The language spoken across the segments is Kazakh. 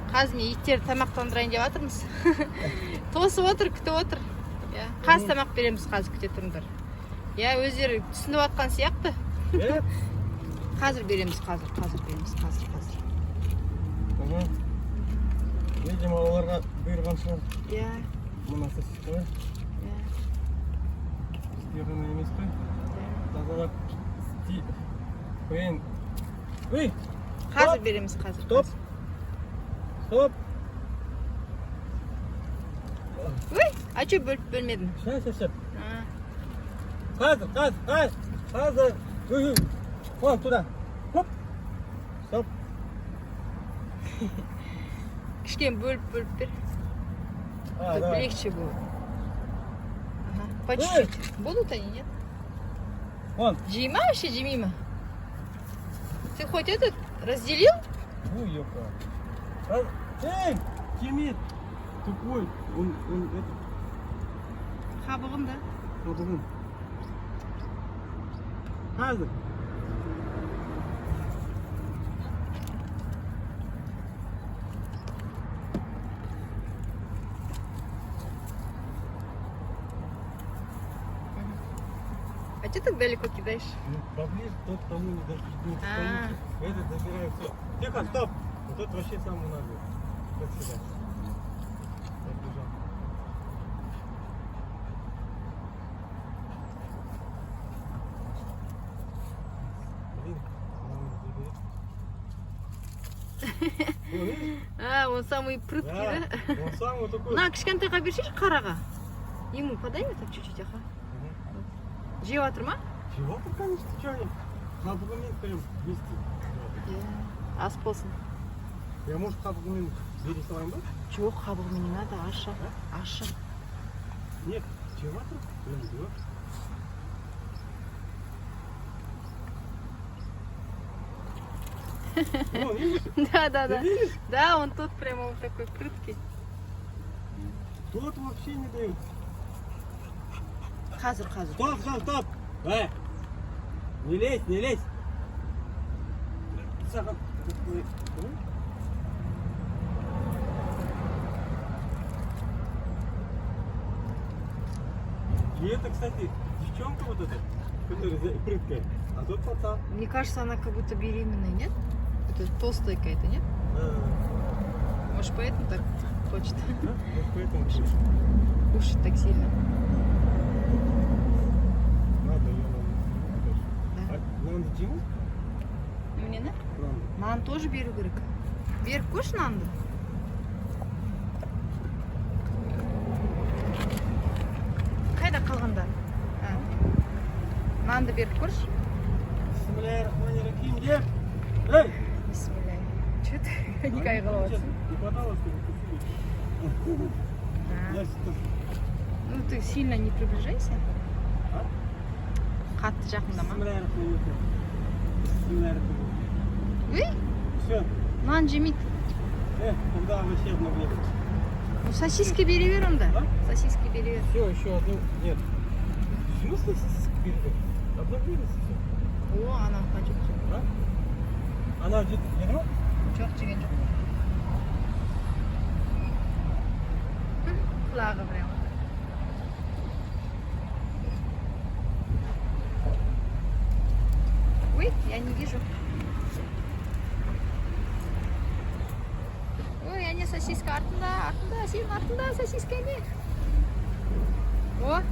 Қазір мен иттерді тамақтандырайын деп жатырмыз. Тосып отыр, күтіп отыр. Қаз тамақ береміз, қазір күте тұрыңдар. Өздері түсініп жатқан сияқты. Қазір береміз, қазір береміз. Видимо, оларға бұйырған шығар. Мына сосиска ғой. Бізге ғана емес қой. Тазалап қойын. Қазір береміз, қазір. Стоп. А че бөліп бөлмедің? Шай. Қазір. Вон туда. Стоп. Кішкене бөліп бер. Легче будет. По чуть-чуть. Будут они, нет? Вон. Жейма вообще, жемима? Ты хоть этот разделил? Ёпа. Кемет. Тупой. Он это. Қабығын да. Қабығын. Қазір. А что так далеко кидаешь? Поближе, тот тому не стоит. Этот забирает все. Тихо, стоп! Вот тот вообще самому надо. Как сюда. Побежал. Он самый прыткий, да? Он самый такой. На, кішкентайға бершейші қараға. Ему подай мне так чуть-чуть, аха. Жеп жатыр ма? Жеп жатыр, конечно, что они? Қабығымен прям вместе. Ас болсын. Я, может, қабығымен бере салайын ба? Жоқ, қабығымен не надо, ашы. Нет, жеп жатыр. Прям жеп жатыр. Да, он тут прямо вот такой прыткий. Тот вообще не дает. Қазір. Стоп. Не лезь. Саған. И это, кстати, девчонка вот эта, которая прыткая, а тот пацан. Мне кажется, она как будто беременная, нет? Это толстая какая-то, нет? Может, поэтому так хочет? Да, может, поэтому кушать так сильно. Надо ее Нанды жейміз? Нені? Нан тоже беру керек. Беріп көрші нанды. Қайда қалғанда? Нанды беріп көрші. Бисмиллахиррахманиррахим деп. Эй! Бисмиллах. Че ты не қайғылап отырсың? Не понравилось, Ну ты сильно не приближайся. Қатты жақындама. Эй! Все. Нан жемейді. Когда вообще одно время? Ну сосиски бери бер онда. Сосиски бери бер. Все, еще одну. Нет. В смысле сосиски бери бер? Одно время все. О, анау қажет жоқ. Анау жеді ма? Жоқ, жеген жоқ. Құлағы прямо. Ой, я не вижу. Ой, они сосиска артында, сенің артында сосиска не? О,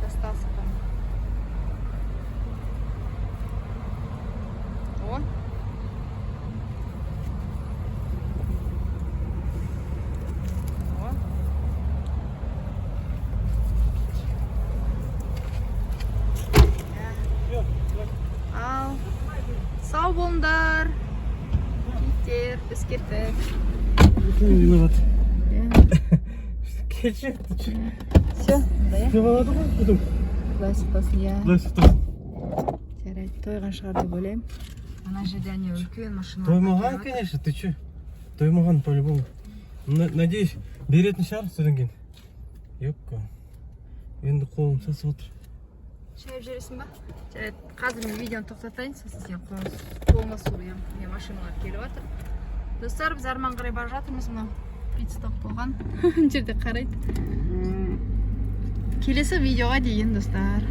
достался там. О. Ал, сау болыңдар. Киттер, біз кеттік. Виноват. Келші, ты че? Все, да я? Все болады ғой, бұдың? Құдай сақтасын, я. Құдай сақтасын. Жарайды, тойған шығар деп ойлаймын. Ана жерде не үлкен машина. Тоймаған, конечно, ты че? Тоймаған по-любому. Надеюсь, беретін шығар содан кейін. Ёпка. Енді қолым сасып отыр. Шайып жүресің ба? Жарайды, қазір мен видеоны тоқтатайын, сосын сен қолыңа су, мен машиналар келіп жатыр. Достар, біз арман қарай бара жатырмыз. Мынау пит-стоп болған. Мына жерде қарайды. Келесі видеоға дейін, достар.